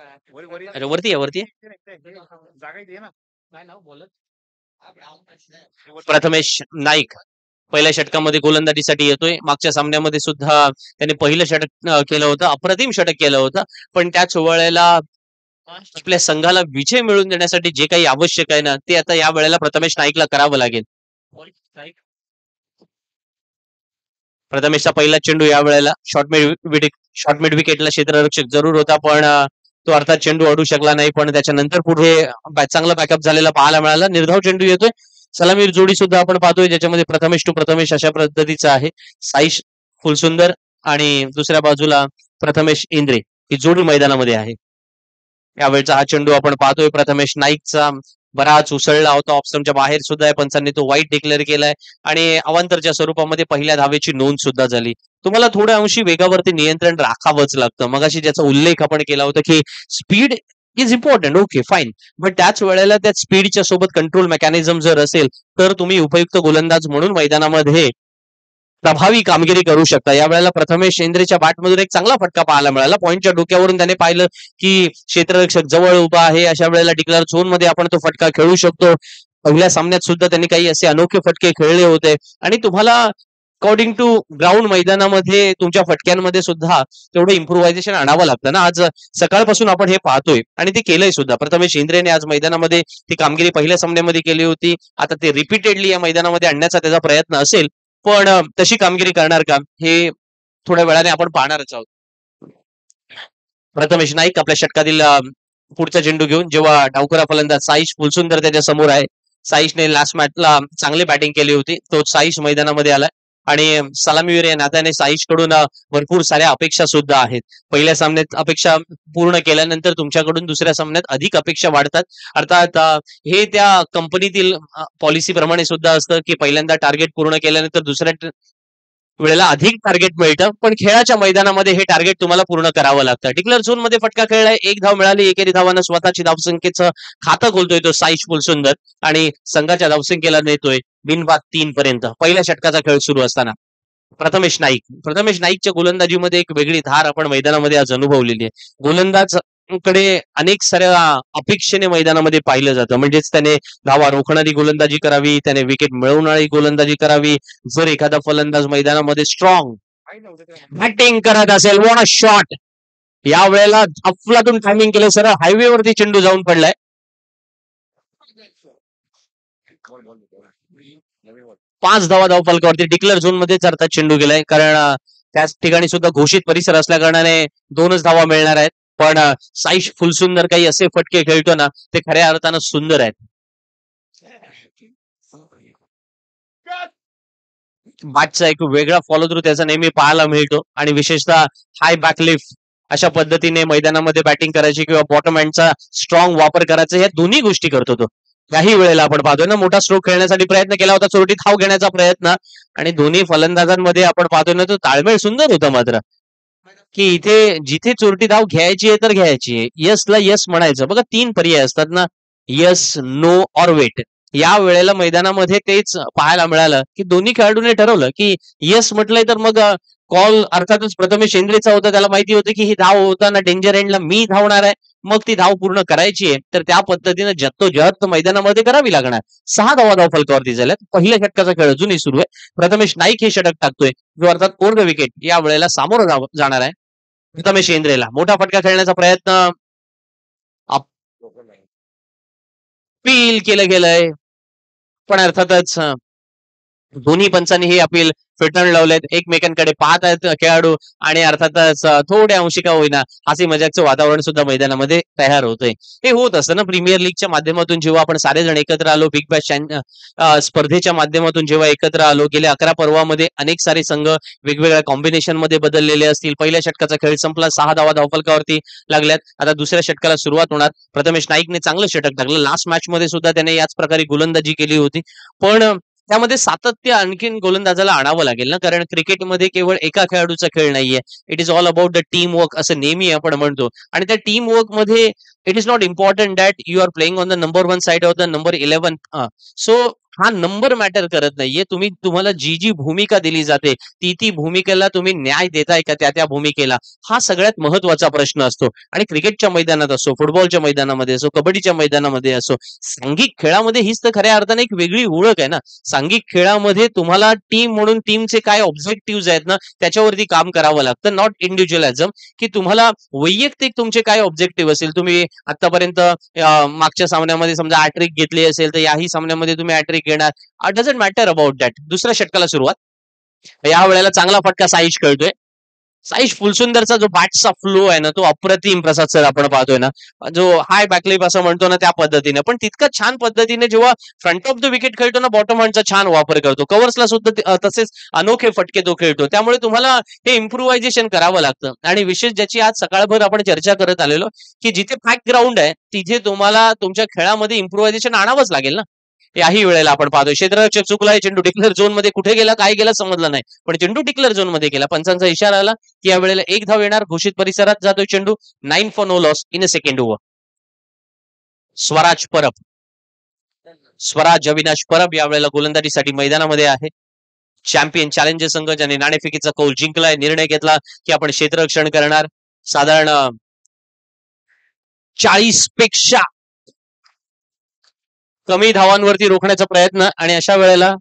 अरे वरती आहे, वरती आहे. प्रथमेश नाईक पहिल्या षटकामध्ये गोलंदाजीसाठी येतोय. मागच्या सामन्यामध्ये सुद्धा त्याने पहिलं षटक केलं होतं, अप्रतिम षटक केलं होतं. पण त्याच वेळेला आपल्या संघाला विजय मिळवून देण्यासाठी जे काही आवश्यक आहे ना, ते आता या वेळेला प्रथमेश नाईकला करावं लागेल. प्रथमेशचा पहिला चेंडू या वेळेला शॉर्ट मिड विकेटला क्षेत्ररक्षक जरूर होता, पण तो अर्थात चेंडू अडू शकला नाही. पण त्याच्यानंतर पुढे चांगला बॅकअप झालेला पाहायला मिळाला. निर्धाव चेंडू येतोय. सलामीर जोडी सुद्धा आपण पाहतोय, ज्याच्यामध्ये प्रथमेश टू प्रथमेश अशा पद्धतीचा आहे. साईश फुलसुंदर आणि दुसऱ्या बाजूला प्रथमेश इंद्रे ही जोडी मैदानामध्ये आहे. यावेळचा हा चेंडू आपण पाहतोय प्रथमेश नाईकचा बराच उसळला होता. ऑप्शनच्या बाहेर सुद्धा आहे, पंचांनी तो वाईट डिक्लेअर केलाय आणि अवांतरच्या स्वरूपामध्ये पहिल्या धावेची नोंद सुद्धा झाली. तुम्हाला थोड्या अंशी वेगावरती नियंत्रण राखावंच लागतं. मगाशी ज्याचा उल्लेख आपण केला होता की speed is important, okay fine, but त्याच वेळेला त्या स्पीडच्या सोबत कंट्रोल मेकॅनिझम जर असेल तर तुम्ही उपयुक्त गोलंदाज म्हणून मैदानामध्ये प्रभावी कामगिरी करू शकता. यावेळेला प्रथमेश इंद्रेच्या बॅटमधून एक चांगला फटका पाहायला मिळाला. पॉईंटच्या डोक्यावरून त्याने पाहिलं की क्षेत्ररक्षक जवळ उभा आहे. अशा वेळेला डिक्लेअर झोन मध्ये आपण तो फटका खेळू शकतो. पहिल्या सामन्यात सुद्धा त्यांनी काही असे अनोखे फटके खेळले होते आणि तुम्हाला अकॉर्डिंग टू ग्राउंड मैदानामध्ये तुमच्या फटक्यांमध्ये सुद्धा तेवढं इम्प्रुव्हायझेशन आणावं लागतं ना. आज सकाळपासून आपण हे पाहतोय आणि ते केलंय सुद्धा. प्रथमेश इंद्रेने आज मैदानामध्ये ती कामगिरी पहिल्या सामन्यामध्ये केली होती. आता ते रिपीटेडली या मैदानामध्ये आणण्याचा त्याचा प्रयत्न असेल, पण तशी कामगिरी करणार का हे थोड्या वेळाने आपण पाहणारच आहोत. प्रथमेश नाईक आपल्या षटकातील पुढचा चेंडू घेऊन जेव्हा डावखुरा फलंदाज साईश फुलसुंदर त्याच्या समोर आहे. साईशने लास्ट मॅचला चांगली बॅटिंग केली होती. तो साईश मैदानामध्ये आलाय आणि सलामीवीर या नात्याने साईश कडून भरपूर साऱ्या अपेक्षा सुद्धा आहेत. पहिल्या सामन्यात अपेक्षा पूर्ण केल्यानंतर तुमच्याकडून दुसऱ्या सामन्यात अधिक अपेक्षा वाढतात. अर्थात हे त्या कंपनीतील पॉलिसी प्रमाणे सुद्धा असतं की पहिल्यांदा टार्गेट पूर्ण केल्यानंतर दुसऱ्या वेळेला अधिक टार्गेट मिळतं, पण खेळाच्या मैदानामध्ये हे टार्गेट तुम्हाला पूर्ण करावं लागतं. डिक्लेअर झोन मध्ये फटका खेळलाय, एक धाव मिळाली. एकेरी धावानं स्वतःची धावसंख्येचं खातं खोलतोय तो साईश फुलसुंदर आणि संघाच्या धावसंख्येला नेतोय बिनबाद 3 पर्यंत. पहिल्या षटकाचा खेळ सुरू असताना प्रथमेश नाईकच्या गोलंदाजीमध्ये एक वेगळी धार आपण मैदानामध्ये आज अनुभवलेली आहे. गोलंदाज कडे अनेक साऱ्या अपेक्षेने मैदानामध्ये पाहिलं जातं. म्हणजेच त्याने धावा रोखणारी गोलंदाजी करावी, त्याने विकेट मिळवणारी गोलंदाजी करावी. जर एखादा फलंदाज मैदानामध्ये स्ट्रॉंग बॅटिंग करत असेल, वॉट अ शॉट, या वेळेला अफलातून टायमिंग केलं, सरळ हायवेवरती चेंडू जाऊन पडलाय. 5 धावा धावफलकावरती. डिक्लेअर झोन मध्येच अर्थात चेंडू गेलाय, कारण त्याच ठिकाणी सुद्धा घोषित परिसर असल्या कारणाने 2च धावा मिळणार आहेत. पण साईश फुलसुंदर काही असे फटके खेळतो ना, ते खऱ्या अर्थानं सुंदर आहेत. बॅटचा एक वेगळा फॉलो थ्रू त्याचा नेहमी पाहायला मिळतो आणि विशेषतः हाय बॅकलिफ्ट अशा पद्धतीने मैदानामध्ये बॅटिंग करायची किंवा बॉटम हँडचा स्ट्रॉंग वापर करायचा, या दोन्ही गोष्टी करतो तो. याही वेळेला आपण पाहतोय ना, मोठा स्ट्रोक खेळण्यासाठी प्रयत्न केला होता, चोरटी धाव घेण्याचा प्रयत्न, आणि दोन्ही फलंदाजांमध्ये आपण पाहतोय ना, तो ताळमेळ सुंदर होता. मात्र की इथे जिथे चोरटी धाव घ्यायची आहे तर घ्यायची आहे, यसला यस म्हणायचं. बघा 3 पर्याय असतात ना, यस, नो ऑर वेट. या वेळेला मैदानामध्ये तेच पाहायला मिळालं की दोन्ही खेळाडूंनी ठरवलं की यस म्हटलंय तर मग कॉल अर्थातच प्रथमेश इंद्रेचा होता. त्याला माहिती होतं की ही धाव होताना डेंजर एंडला मी धावणार आहे, मग ती धाव पूर्ण करायची आहे, तर त्या पद्धतीने जद्दोजहद मैदानामध्ये करावी लागणार. 6 धावा धाव फलकावरती झाल्यात. पहिल्या षटकाचा खेळ अजूनही सुरू आहे. प्रथमेश नाईक हे षटक टाकतोय, जो अर्थात ओव्हर द विकेट या वेळेला सामोरं जाणार आहे प्रथमेश इंद्रेला. मोठा फटका खेळण्याचा प्रयत्न अपील केलं गेलंय, पण अर्थातच दोन्ही पंचांनी हे अपील फेटाळून लावलेत. एकमेकांकडे पाहत आहेत खेळाडू आणि अर्थातच थोड्या अंशी का होईना हास्य मजाकचं वातावरण सुद्धा मैदानामध्ये तयार होतंय. हे होत असतं ना प्रीमियर लीगच्या माध्यमातून. जेव्हा आपण सारेजण एकत्र आलो, बिग बॅश स्पर्धेच्या माध्यमातून जेव्हा एकत्र आलो, गेल्या 11 पर्वामध्ये अनेक सारे संघ वेगवेगळ्या कॉम्बिनेशन मध्ये बदललेले असतील. पहिल्या षटकाचा खेळ संपला, 6 धावा धावफलकावरती लागल्यात. आता दुसऱ्या षटकाला सुरुवात होणार. प्रथमेश नाईकने चांगलं षटक टाकलं. लास्ट मॅच मध्ये सुद्धा त्याने याच प्रकारे गोलंदाजी केली होती, पण त्यामध्ये सातत्य आणखीन गोलंदाजाला आणावं लागेल ना, कारण क्रिकेटमध्ये केवळ एका खेळाडूचा खेळ नाहीये. It is all about the team work असं नेहमी आपण म्हणतो. आणि त्या टीम वर्क मध्ये it is not important that you are playing on the number 1 side of the number 11. So हा नंबर मॅटर करत नाहीये. तुम्हाला जी जी भूमिका दिली जाते ती भूमिकेला तुम्ही न्याय देताय का त्या भूमिकेला, हा सगळ्यात महत्वाचा प्रश्न असतो. आणि क्रिकेटच्या मैदानात असो, फुटबॉलच्या मैदानामध्ये असो, कबड्डीच्या मैदानामध्ये असो, सांघिक खेळामध्ये हीच तर खऱ्या अर्थाने एक वेगळी ओळख आहे ना. सांघिक खेळामध्ये तुम्हाला टीम म्हणून टीमचे काय ऑब्जेक्टिव्ह आहेत ना त्याच्यावरती काम करावं लागतं, नॉट इंडिव्हिज्युअलिझम. की तुम्हाला वैयक्तिक तुमचे काय ऑब्जेक्टिव्ह असेल, तुम्ही आतापर्यंत मागच्या सामन्यामध्ये समजा हॅट्रिक घेतली असेल तर याही सामन्यामध्ये तुम्ही हॅट्रिक घेणार, डझंट मॅटर अबाउट दॅट. दुसऱ्या षटकाला सुरुवात, या वेळेला चांगला फटका साईश खेळतोय. साईश फुलसुंदरचा जो बॅटचा फ्लो आहे ना तो अप्रतिम. प्रसाद सर आपण पाहतोय ना, जो हाय बॅकलिप असं म्हणतो ना त्या पद्धतीने, पण तितका छान पद्धतीने जेव्हा फ्रंट ऑफ द विकेट खेळतो ना बॉटम हँडचा छान वापर करतो. कव्हर्सला सुद्धा तसेच अनोखे फटके तो खेळतो. त्यामुळे तुम्हाला हे इम्प्रुव्हायझेशन करावं लागतं. आणि विशेष ज्याची आज सकाळभर आपण चर्चा करत आलेलो, की जिथे पॅक ग्राउंड आहे तिथे तुम्हाला तुमच्या खेळामध्ये इम्प्रुव्हायझेशन आणावंच लागेल ना. याही वेळेला आपण पाहतोय क्षेत्ररक्षक चुकलाय, चेंडू डिक्लेअर झोन मध्ये कुठे गेला काय गेला समजलं नाही, पण चेंडू डिक्लेअर झोन मध्ये गेला. पंचांचा इशारा आला की या वेळेला एक धाव येणार. घोषित परिसरात जातोय चेंडू. 9 for no loss in a second over. Swaraj Parab, Swaraj Avinash Parab या वेळेला गोलंदाजीसाठी मैदानामध्ये आहे. चॅम्पियन चॅलेंजर संघ ज्याने नाणेफेकीचा कौल जिंकलाय, निर्णय घेतला की आपण क्षेत्ररक्षण करणार. साधारण 40 पेक्षा कमी धावांवरती रोखण्याचा प्रयत्न. आणि अशा वेळेला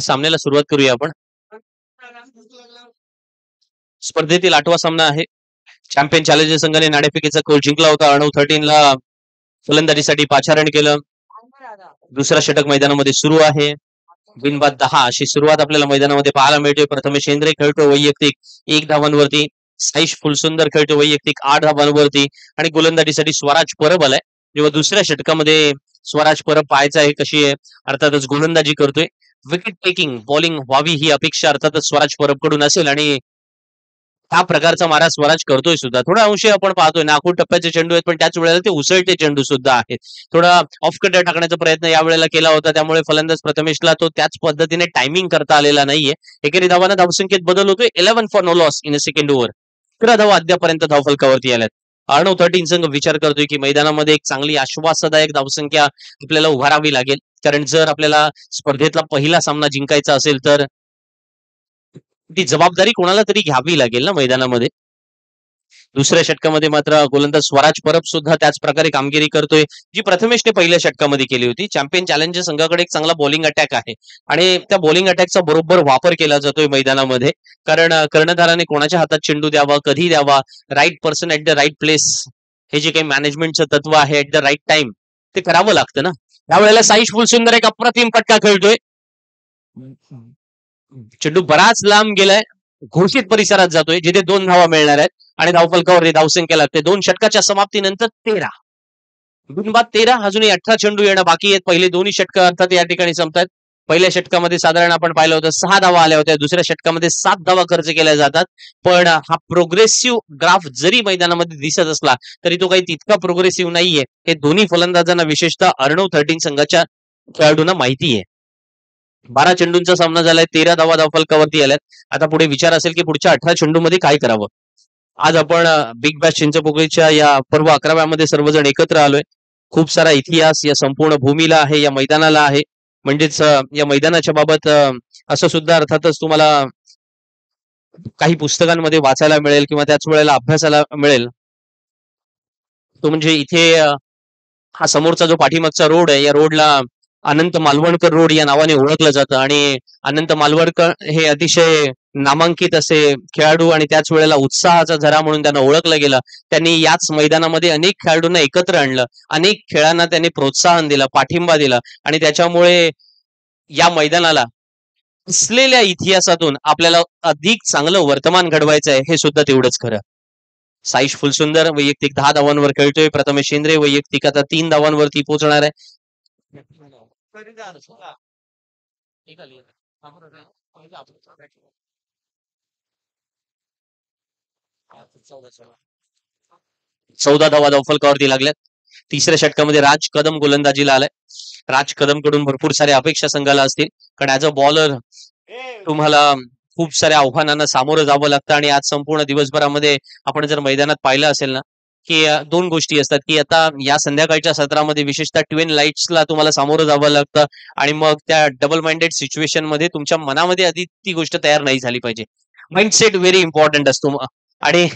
सामन्याला सुरुवात करूया आपण. स्पर्धेतील 8वा सामना आहे. चॅम्पियन चॅलेंजर संघाने नाणेफेकीचा कौल जिंकला होता. 9-13 ला फलंदाजीसाठी पाचारण केलं. दुसरा षटक मैदानामध्ये सुरू आहे. बिनबाद 10 अशी सुरुवात आपल्याला मैदानामध्ये पाहायला मिळते. प्रथमेश शेंद्रे खेळतो वैयक्तिक 1 धावांवरती. साईश फुलसुंदर खेळतो वैयक्तिक 8 धावांवरती. आणि गोलंदाजीसाठी स्वराज परब आलाय. जेव्हा दुसऱ्या षटकामध्ये स्वराज परब पाहायचा आहे कशी आहे, अर्थातच गोलंदाजी करतोय. विकेट टेकिंग बॉलिंग व्हावी ही अपेक्षा अर्थातच स्वराज परब कडून असेल. आणि हा प्रकारचा मारा स्वराज करतोय सुद्धा. थोडा अंशी आपण पाहतोय नाकूड टप्प्याचे चेंडू आहेत, पण त्याच वेळेला ते उसळते चेंडू सुद्धा आहेत. थोडा ऑफ कटर टाकण्याचा प्रयत्न या वेळेला केला होता, त्यामुळे फलंदाज प्रथमेशला तो त्याच पद्धतीने टायमिंग करता आलेला नाहीये. एकेरी धावांना धावसंख्येत बदल होतोय. 11 for no loss in a second over. 11 धावा अद्यापर्यंत धावफलकावरती आल्यात. अर्णव 13 संघ विचार करतोय की मैदानामध्ये एक चांगली आश्वासदायक धावसंख्या आपल्याला उभारावी लागेल, कारण जर आपल्याला स्पर्धेतला पहिला सामना जिंकायचा असेल तर ती जबाबदारी कोणाला तरी घ्यावी लागेल ना मैदानामध्ये. दुसऱ्या षटकामध्ये मात्र गोलंदाज स्वराज परब सुद्धा त्याच प्रकारे कामगिरी करतोय जी प्रथमेशने पहिल्या षटकामध्ये केली होती. चॅम्पियन चॅलेंजर संघाकडे एक चांगला बॉलिंग अटॅक आहे आणि त्या बॉलिंग अटॅकचा बरोबर वापर केला जातोय मैदानामध्ये, कारण कर्णधाराने कोणाच्या हातात चेंडू द्यावा, कधी द्यावा, right person at the right place, हे जे काही मॅनेजमेंटचं तत्व आहे ऍट द राईट टाइम ते करावं लागतं ना. त्यावेळेला साईश फुलसुंदर एक अप्रतिम फटका खेळतोय. चेंडू बराच लांब गेलाय, घोषित परिसरात जातोय जिथे 2 धावा मिळणार आहेत आणि धावफलकावर धावसंख्या लागते 2 षटकाच्या समाप्तीनंतर 13. बिनबाद 13, अजूनही 18 चेंडू येणं बाकी आहेत. पहिले दोन्ही षटक अर्थात या ठिकाणी संपतात. पहिल्या षटकामध्ये साधारण आपण पाहिलं होतं 6 धावा आल्या होत्या, दुसऱ्या षटकामध्ये 7 धावा खर्च केल्या जातात. पण हा प्रोग्रेसिव्ह ग्राफ जरी मैदानामध्ये दिसत असला तरी तो काही तितका प्रोग्रेसिव्ह नाहीये, हे दोन्ही फलंदाजांना विशेषतः अर्णव 13 संघाच्या खेळाडूंना माहिती आहे. 12 चेंडूंचा सामना झालाय, 13 धावा धावफलकावरती आल्यात. आता पुढे विचार असेल की पुढच्या 18 चेंडूमध्ये काय करावं. आज आपण बिग बॅश चिंचपोकळीच्या या पर्व 11व्यामध्ये सर्वजण एकत्र आलोय. खूप सारा इतिहास या संपूर्ण भूमीला आहे, या मैदानाला आहे. म्हणजेच या मैदानाच्या बाबत असं सुद्धा अर्थातच तुम्हाला काही पुस्तकांमध्ये वाचायला मिळेल किंवा त्याच वेळेला अभ्यासाला मिळेल. तो म्हणजे इथे हा समोरचा जो पाठीमागचा रोड आहे, या रोडला अनंत मालवणकर रोड या नावाने ओळखलं जातं आणि अनंत मालवणकर हे अतिशय नामांकित असे खेळाडू आणि त्याच वेळेला उत्साहाचा झरा म्हणून त्यांना ओळखलं गेलं. त्यांनी याच मैदानामध्ये अनेक खेळाडूंना एकत्र आणलं, अनेक खेळांना त्यांनी प्रोत्साहन दिलं, पाठिंबा दिला आणि त्याच्यामुळे या मैदानाला असलेल्या इतिहासातून आपल्याला अधिक चांगलं वर्तमान घडवायचं आहे, हे सुद्धा तेवढंच खरं. साईश फुलसुंदर वैयक्तिक 10 धावांवर खेळतोय. प्रथमेश शिंद्रे वैयक्तिक आता 3 धावांवरती पोहोचणार आहे. चौदा धावा धावफलकावरती लागल्यात. तिसऱ्या षटकामध्ये राज कदम गोलंदाजीला आलाय. राज कदम कडून भरपूर साऱ्या अपेक्षा संघाला असतील, कारण ऍज अ बॉलर तुम्हाला खूप साऱ्या आव्हानांना सामोरं जावं लागतं आणि आज संपूर्ण दिवसभरामध्ये आपण जर मैदानात पाहिलं असेल ना की 2 गोष्टी असतात की आता या संध्याकाळच्या सत्रामध्ये विशेषतः ट्विन लाईट्सला तुम्हाला सामोरं जावं लागतं आणि मग त्या डबल माइंडेड सिच्युएशन मध्ये तुमच्या मनामध्ये आधी ती गोष्ट तयार नाही झाली पाहिजे. माइंडसेट व्हेरी इम्पॉर्टंट असतो आणि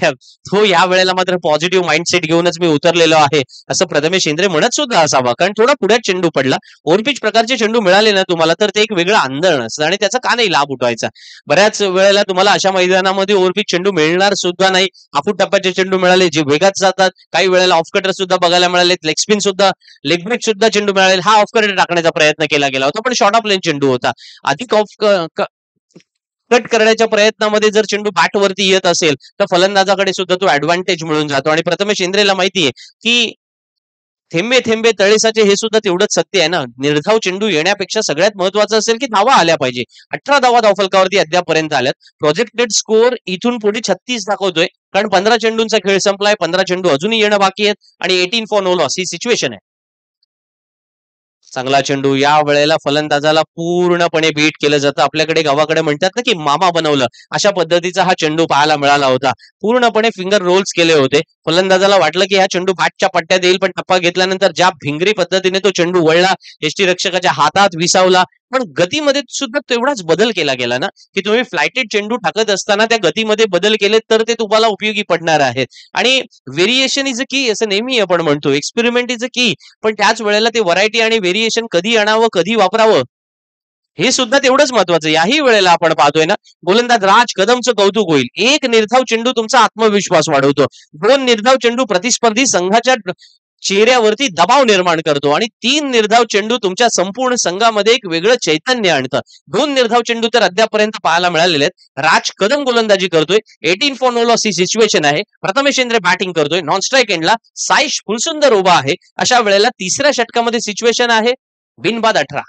तो या वेळेला मात्र पॉझिटिव्ह माइंडसेट घेऊनच मी उतरलेलो आहे असं प्रथमेश शिंद्रे म्हणत सुद्धा असावा, कारण थोडा पुढ्यात चेंडू पडला. ओव्हरपिच प्रकारचे चेंडू मिळाले ना तुम्हाला तर ते एक वेगळं आंदोलन असतं आणि त्याचा का नाही लाभ उठवायचा. बऱ्याच वेळेला तुम्हाला अशा मैदानामध्ये ओव्हरपिच चेंडू मिळणार सुद्धा नाही. हाफूट टप्प्याचे चेंडू मिळाले जे वेगात जातात, काही वेळेला ऑफ कटर सुद्धा बघायला मिळाले, लेग स्पिन सुद्धा, लेग ब्रेक सुद्धा चेंडू मिळाले. हा ऑफ कटर टाकण्याचा प्रयत्न केला गेला होता, पण शॉर्ट ऑफ लेन चेंडू होता. अधिक ऑफ कट करण्याच्या प्रयत्नामध्ये जर चेंडू बॅट वरती येत असेल तर फलंदाजाकडे सुद्धा तो ऍडव्हान्टेज मिळून जातो आणि प्रथमेश इंद्रेला माहितीये की थेंबे थेंबे तळेसाचे हे सुद्धा तेवढंच सत्य आहे ना. निर्धाव चेंडू येण्यापेक्षा सगळ्यात महत्वाचं असेल की धावा आल्या पाहिजे. 18 धावा धावफलकावरती अद्यापर्यंत आल्यात. प्रोजेक्टेड स्कोर इथून पुढे 36 दाखवतोय, कारण 15 चेंडूंचा खेळ संपलाय. 15 चेंडू अजूनही येणं बाकी आहेत आणि 18 फॉर नो लॉस ही सिच्युएशन आहे. चांगला चेंडू, या वेळेला फलंदाजाला पूर्णपणे बीट केलं जातं. आपल्याकडे गावाकडे म्हणतात ना की मामा बनवलं, अशा पद्धतीचा हा चेंडू पाहायला मिळाला होता. पूर्णपणे फिंगर रोल्स केले होते. फलंदाजाला वाटलं की हा चेंडू बॅटच्या पट्ट्यात येईल, पण टप्पा घेतल्यानंतर ज्या भिंगरी पद्धतीने तो चेंडू वळला, यष्टीरक्षकाच्या हातात विसावला. पण गतीमध्ये सुद्धा तेवढाच बदल केला गेला ना की तुम्ही फ्लायटेड चेंडू टाकत असताना त्या गतीमध्ये बदल केले तर ते तुम्हाला उपयोगी पडणार आहेत. आणि व्हेरिएशन इज अ की, असं नेहमी आपण म्हणतो, एक्सपेरिमेंट इज अ की, पण त्याच वेळेला ते व्हरायटी आणि व्हेरिएशन कधी आणावं, कधी वापरावं, हे सुद्धा तेवढंच महत्वाचं. याही वेळेला आपण पाहतोय ना गोलंदाज राज कदमचं कौतुक होईल. एक निर्धाव चेंडू तुमचा आत्मविश्वास वाढवतो. 2 निर्धाव चेंडू प्रतिस्पर्धी संघाच्या चेहऱ्यावरती दबाव निर्माण करतो आणि 3 निर्धाव चेंडू तुमच्या संपूर्ण संघामध्ये एक वेगळं चैतन्य आणतं. 2 निर्धाव चेंडू तर अद्यापर्यंत पाहायला मिळालेले आहेत. राज कदम गोलंदाजी करतोय. 18 फॉर नो लॉस ही सिच्युएशन आहे. प्रथमेश इंद्रे बॅटिंग करतोय. नॉन स्ट्राईक एंडला साईश फुलसुंदर उभा आहे. अशा वेळेला तिसऱ्या षटकामध्ये सिच्युएशन आहे बिनबाद 18.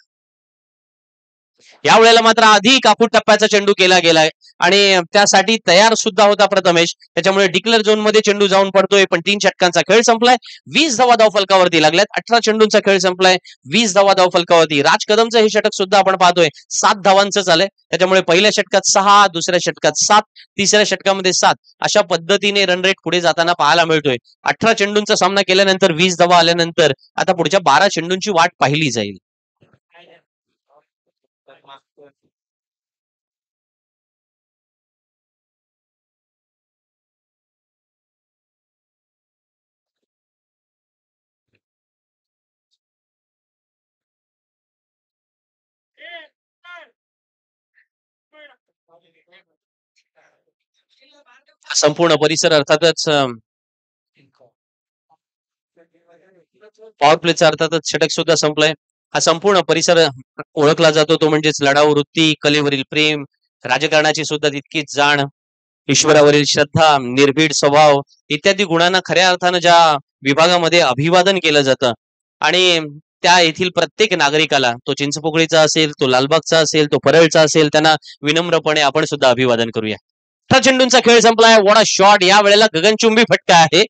या वेळेला मात्र अधिक आखूड टप्प्याचा चेंडू केला गेलाय आणि त्यासाठी तयार सुद्धा होता प्रथमेश. त्याच्यामुळे डिक्लेअर झोन मध्ये चेंडू जाऊन पडतोय. पण 3 षटकांचा खेळ संपलाय. 20 धावा धावफलकावरती लागल्यात. 18 चेंडूंचा खेळ संपलाय. 20 धावा धावफलकावरती. राज कदमचं हे षटक सुद्धा आपण पाहतोय 7 धावांचं झालंय. त्याच्यामुळे पहिल्या षटकात 6, दुसऱ्या षटकात 7, तिसऱ्या षटकामध्ये 7 अशा पद्धतीने रन रेट पुढे जाताना पाहायला मिळतोय. 18 चेंडूंचा सामना केल्यानंतर 20 धावा आल्यानंतर आता पुढच्या 12 चेंडूंची वाट पाहिली जाईल. संपूर्ण परिसर अर्थातच पॉवर प्लेचा अर्थातच षटक सुद्धा संपलाय. हा संपूर्ण परिसर ओळखला जातो तो म्हणजेच लढाऊ वृत्ती, कलेवरील प्रेम, राजकारणाची सुद्धा तितकीच जाण, ईश्वरावरील श्रद्धा, निर्भीड स्वभाव इत्यादी गुणांना खऱ्या अर्थानं ज्या विभागामध्ये अभिवादन केलं जातं आणि त्या येथील प्रत्येक नागरिकाला, तो चिंचपोकळीचा असेल, तो लालबागचा असेल, तो परळचा असेल, त्यांना विनम्रपणे आपण सुद्धा अभिवादन करूया. 18 चेंडूंचा खेळ संपलाय. What a shot. या वेळेला गगनचुंबी फटका आहे.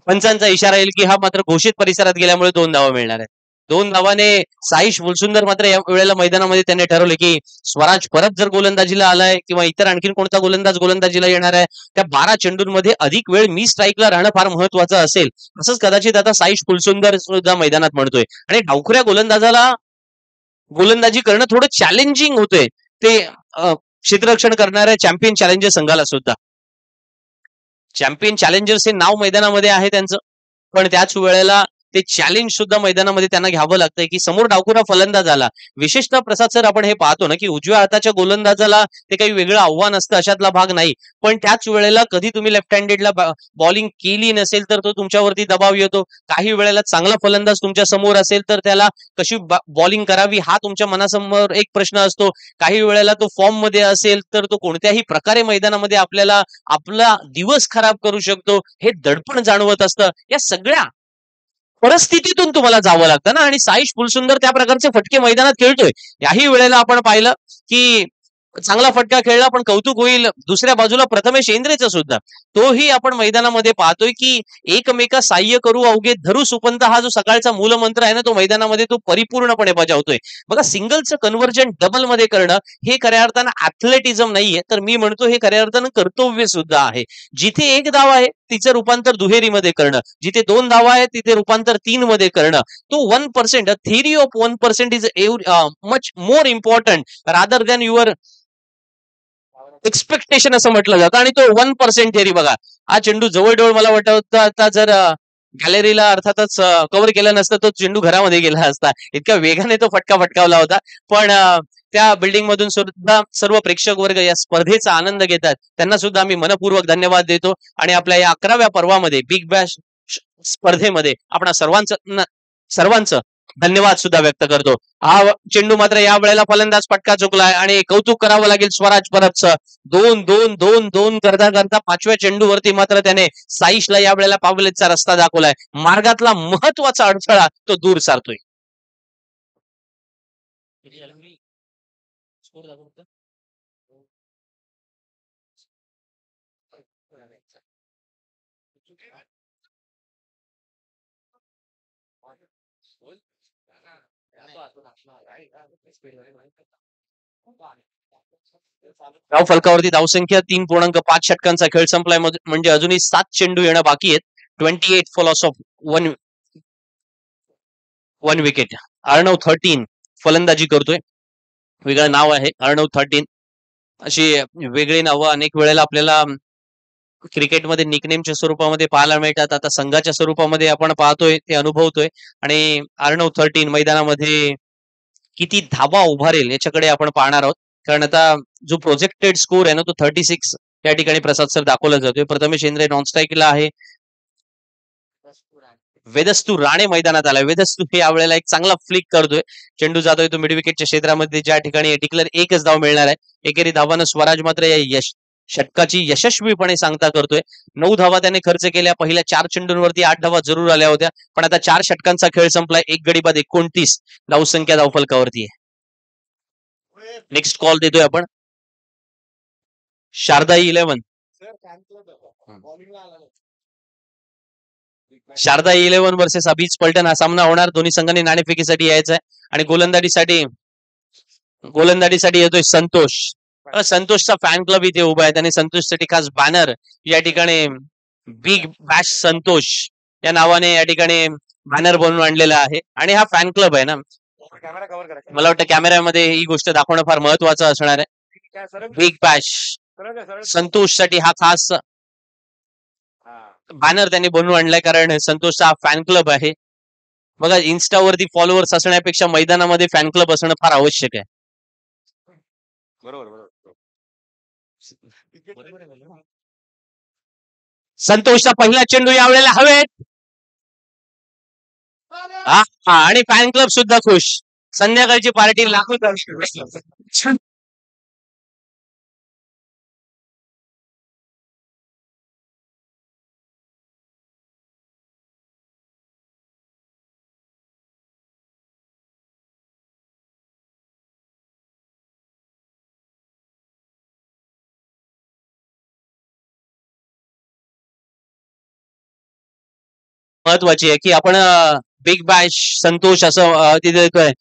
पंचांचा इशारा येईल की हा मात्र घोषित परिसरात गेल्यामुळे 2 धावा मिळणार आहेत. 2 धावाने साईश फुलसुंदर मात्र या वेळेला मैदानामध्ये त्यांनी ठरवले की स्वराज परत जर गोलंदाजीला आलाय किंवा इतर आणखीन कोणता गोलंदाज गोलंदाजीला येणार आहे, त्या 12 चेंडूंमध्ये अधिक वेळ मी स्ट्राईकला राहणं फार महत्वाचं असेल, असंच कदाचित आता साईश फुलसुंदर सुद्धा मैदानात म्हणतोय. आणि डावखुऱ्या गोलंदाजाला गोलंदाजी करणं थोडं चॅलेंजिंग होतंय ते क्षेत्ररक्षण करणाऱ्या चॅम्पियन चॅलेंजर संघाला सुद्धा. चॅम्पियन चॅलेंजर्स हे नाव मैदानामध्ये आहे त्यांचं, पण त्याच वेळेला ते चॅलेंज सुद्धा मैदानामध्ये त्यांना घ्यावं लागतंय की समोर डावखुरा फलंदाज आला. विशेषतः प्रसाद सर आपण हे पाहतो ना की उजव्या हाताच्या गोलंदाजाला ते काही वेगळं आव्हान असतं अशातला भाग नाही. पण त्याच वेळेला कधी तुम्ही लेफ्ट हँडेडला बॉलिंग केली नसेल तर तो तुमच्यावरती दबाव येतो. काही वेळेला चांगला फलंदाज तुमच्या समोर असेल तर त्याला कशी बॉलिंग करावी हा तुमच्या मनासमोर एक प्रश्न असतो. काही वेळेला तो फॉर्म मध्ये असेल तर तो कोणत्याही प्रकारे मैदानामध्ये आपल्याला आपला दिवस खराब करू शकतो हे दडपण जाणवत असतं. या सगळ्या परिस्थितीतून तुम्हाला जावं लागतं ना. आणि साईश फुलसुंदर त्या प्रकारचे फटके मैदानात खेळतोय. याही वेळेला आपण पाहिलं की चांगला फटका खेळला, पण कौतुक होईल दुसऱ्या बाजूला प्रथमेश इंद्रेचं सुद्धा. तोही आपण मैदानामध्ये पाहतोय की एकमेका साह्य करू अवघे धरू सुपंत हा जो सकाळचा मूलमंत्र आहे ना तो मैदानामध्ये तो परिपूर्णपणे बजावतोय. बघा सिंगलचं कन्व्हर्जन डबल मध्ये करणं हे खऱ्या अर्थानं ऍथलेटिझम नाहीये, तर मी म्हणतो हे खऱ्या अर्थानं कर्तव्य सुद्धा आहे. जिथे 1 धाव आहे तिचं रूपांतर दुहेरीमध्ये करणं, जिथे 2 धावा आहे तिथे रूपांतर 3 मध्ये करणं. तो 1%, theory of 1% is much more important rather than your expectation असं म्हटलं जातं. आणि तो 1% थेरी बघा. हा चेंडू जवळजवळ मला वाटतं आता जर गॅलरीला अर्थातच कव्हर केलं नसतं तो चेंडू घरामध्ये गेला असता. इतक्या वेगाने तो फटका फटकावला होता. पण त्या बिल्डिंग मधून सुद्धा सर्व प्रेक्षक वर्ग या स्पर्धेचा आनंद घेतात. त्यांना सुद्धा आम्ही मनपूर्वक धन्यवाद देतो. आणि आपल्या या 11व्या पर्वामध्ये बिग बॅश स्पर्धेमध्ये आपण सर्वांचं धन्यवाद सुद्धा व्यक्त करतो. हा चेंडू मात्र या वेळेला फलंदाज फटका चुकलाय आणि कौतुक करावं लागेल स्वराज परबचं. 2-2-2-2 करता करता 5व्या चेंडूवरती मात्र त्याने साईशला या वेळेला पावलेचा रस्ता दाखवलाय. मार्गातला महत्वाचा अडथळा तो दूर सारतोय. धाव फलकावरती धावसंख्या 3.5 षटकांचा खेळ संपलाय. म्हणजे अजूनही 7 चेंडू येणं बाकी आहेत. 28 fall of one wicket. Arnav 13 फलंदाजी करतोय. वेगळं नाव आहे अर्णव 13. अशी वेगळी नावं अनेक वेळेला आपल्याला क्रिकेटमध्ये निकनेमच्या स्वरूपामध्ये पाहायला मिळतात. आता संघाच्या स्वरूपामध्ये आपण पाहतोय ते अनुभवतोय. आणि अर्णव 13 मैदानामध्ये किती धाबा उभारेल याच्याकडे आपण पाहणार आहोत. कारण आता जो प्रोजेक्टेड स्कोर आहे ना तो 36 या ठिकाणी प्रसाद सर दाखवला जातोय. प्रथमेश इंद्रे नॉन स्ट्राईकला आहे. वेदस्तू राणे मैदानात आलाय. वेदस्तू हे यावेळेला एक चांगला फ्लिक करतोय. चेंडू जातोय तो मिड विकेटच्या क्षेत्रामध्ये ज्या ठिकाणी डिक्लेअर 1च धाव मिळणार आहे. एकेरी धावानं स्वराज मात्र या षटकाची यशस्वीपणे सांगता करतोय. 9 धावा त्याने खर्च केल्या. पहिल्या 4 चेंडूंवरती 8 धावा जरूर आल्या होत्या. पण आता 4 षटकांचा खेळ संपलाय. 1 गडी बाद 29 धावसंख्या धावफलकावरती आहे. नेक्स्ट कॉल देतोय आपण. शारदा 11. शारदा 11 वर्सेस अभिज पलटण हा सामना होणार. दोन्ही संघांनी नाणेफेकीसाठी यायचं आहे आणि गोलंदाजीसाठी येतोय संतोष. संतोषचा फॅन क्लब इथे उभा आहे. त्याने संतोषसाठी खास बॅनर या ठिकाणी बिग बॅश संतोष या नावाने या ठिकाणी बॅनर बनवून आणलेला आहे आणि हा फॅन क्लब आहे ना. मला वाटतं कॅमेऱ्यामध्ये ही गोष्ट दाखवणं फार महत्वाचं असणार आहे. बिग बॅश संतोषसाठी हा खास बॅनर त्यांनी बनवून आणलाय कारण संतोषचा हा फॅन क्लब आहे. बघा इन्स्टावरती फॉलोअर्स असण्यापेक्षा मैदानामध्ये फॅन क्लब असणं फार आवश्यक आहे. संतोषचा पहिला चेंडू यावेळेला हवेत आणि फॅन क्लब सुद्धा खुश. संध्याकाळची पार्टी लाखो महत्वाची आहे की आपण बिग बॅश संतोष असं तिथे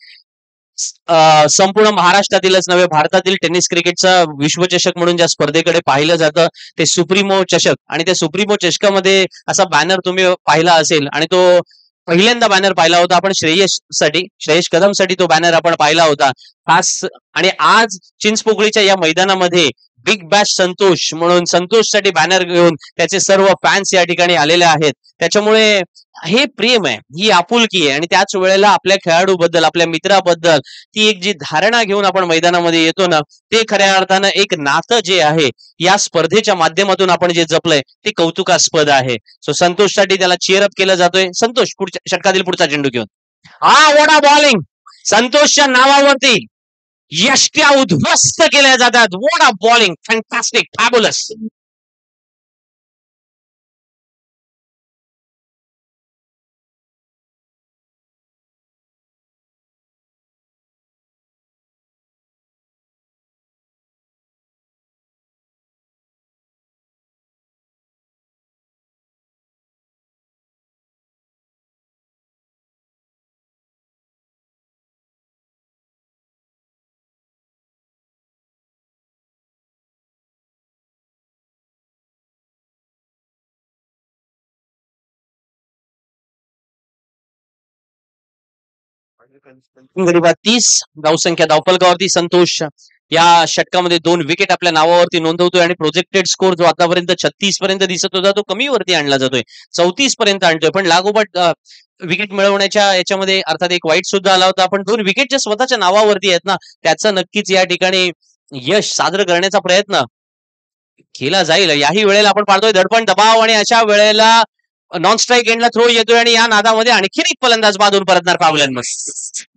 संपूर्ण महाराष्ट्रातीलच नव्हे भारतातील टेनिस क्रिकेटचा विश्वचषक म्हणून ज्या स्पर्धेकडे पाहिलं जातं ते सुप्रीमो चषक आणि त्या सुप्रीमो चषकामध्ये असा बॅनर तुम्ही पाहिला असेल आणि तो पहिल्यांदा बॅनर पाहिला होता आपण श्रेयस कदम साठी तो बॅनर आपण पाहिला होता खास. आणि आज चिंचपोकळीच्या या मैदानामध्ये बिग बॅश संतोष म्हणून संतोषसाठी बॅनर घेऊन त्याचे सर्व फॅन्स या ठिकाणी आलेले आहेत. त्याच्यामुळे हे प्रेम आहे, ही आपुलकी आहे आणि त्याच वेळेला आपल्या खेळाडूबद्दल आपल्या मित्राबद्दल ती एक जी धारणा घेऊन आपण मैदानामध्ये येतो ना ते खऱ्या अर्थानं एक नातं जे आहे या स्पर्धेच्या माध्यमातून आपण जे जपलंय ते कौतुकास्पद आहे. सो संतोषसाठी त्याला चेअर अप केलं जातोय. संतोष पुढच्या षटकातील पुढचा चेंडू घेऊन वडा बॉलिंग संतोषच्या नावावरती यष्ट्या उद्ध्वस्त केल्या जातात. वडा बॉलिंग फॅन्टास्टिक फॅब्युलस. गरीबात 30 धावसंख्या धावफलकावरती संतोष या षटकामध्ये 2 विकेट आपल्या नावावरती नोंदवतोय आणि प्रोजेक्टेड स्कोर जो आतापर्यंत 36 पर्यंत दिसत होता तो कमी वरती आणला जातोय 34 पर्यंत आणतोय. पण लागोपाठ विकेट मिळवण्याच्या याच्यामध्ये अर्थात एक वाईट सुद्धा आला होता. पण 2 विकेट जे स्वतःच्या नावावरती आहेत ना त्याचं नक्कीच या ठिकाणी यश साजरं करण्याचा प्रयत्न केला जाईल. याही वेळेला आपण पाहतोय दडपण दबाव आणि अशा वेळेला नॉन स्ट्राईक एंडला थ्रो येतोय आणि या नादामध्ये आणखीन एक फलंदाज बाजून परतणार पावलांमध्ये.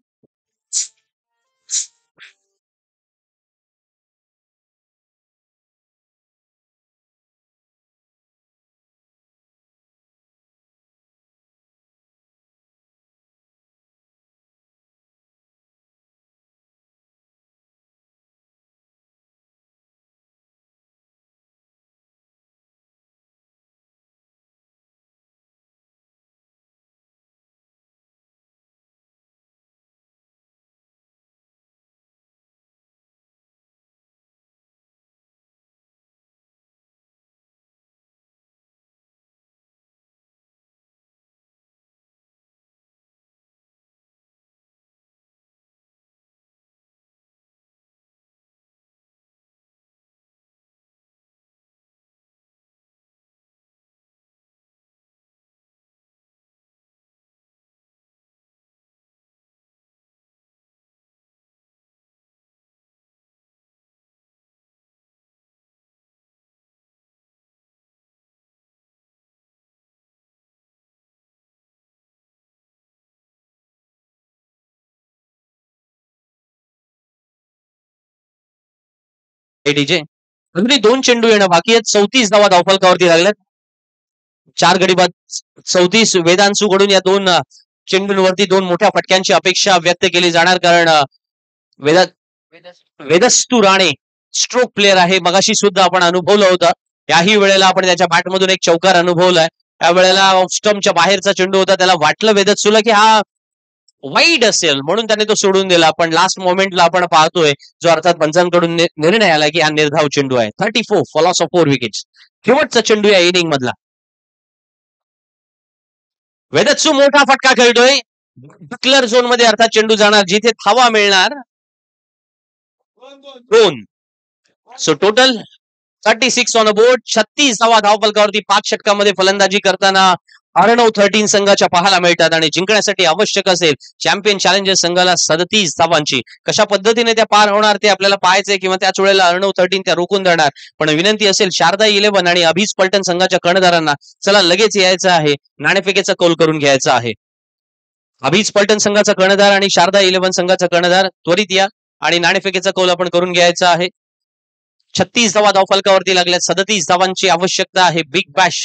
डीजे अगदी 2 चेंडू येणं बाकी आहेत. 34 धावा धावफलकावरती लागल्यात. 4 गडी बाद 34 वेदांशूकडून या 2 चेंडूंवरती 2 मोठ्या फटक्यांची अपेक्षा व्यक्त केली जाणार कारण वेदस्तू राणे स्ट्रोक प्लेअर आहे. मगाशी सुद्धा आपण अनुभवलं होतं. याही वेळेला आपण त्याच्या बॅटमधून एक चौकार अनुभवलाय. त्या वेळेला ऑफ स्टंपच्या बाहेरचा चेंडू होता. त्याला वाटलं वेदस्तूला की हा वाईड असेल म्हणून त्याने तो सोडून दिला. पण लास्ट मोमेंटला आपण पाहतोय जो अर्थात पंचांकडून निर्णय आला की हा निर्धाव चेंडू आहे. 34 फॉर लॉस ऑफ 4 विकेट्स. शेवटचा चेंडू या इनिंग मधला. वेदत्सू मोठा फटका खेळतोय. बटलर झोन मध्ये अर्थात चेंडू जाणार जिथे धावा मिळणार 2. So total 36 on a board. 36 धावा धावफलकावरती 5 षटकामध्ये फलंदाजी करताना अर्णव 13 संघाच्या पाहायला मिळतात आणि जिंकण्यासाठी आवश्यक असेल चॅम्पियन चॅलेंजर्स संघाला 37 धावांची. कशा पद्धतीने त्या पार होणार ते आपल्याला पाहायचंय किंवा त्याच वेळेला अर्णव 13 त्या रोखून धरणार. पण विनंती असेल शारदा 11 आणि अभिज पलटण संघाच्या कर्णधारांना चला लगेच यायचं आहे. नाणेफेकीचा कौल करून घ्यायचा आहे. अभिज पलटण संघाचा कर्णधार आणि शारदा 11 संघाचा कर्णधार त्वरित या आणि नाणेफेकीचा कौल आपण करून घ्यायचा आहे. 36 धावा धावफलकावरती लागल्या. 37 धावांची आवश्यकता आहे. बिग बॅश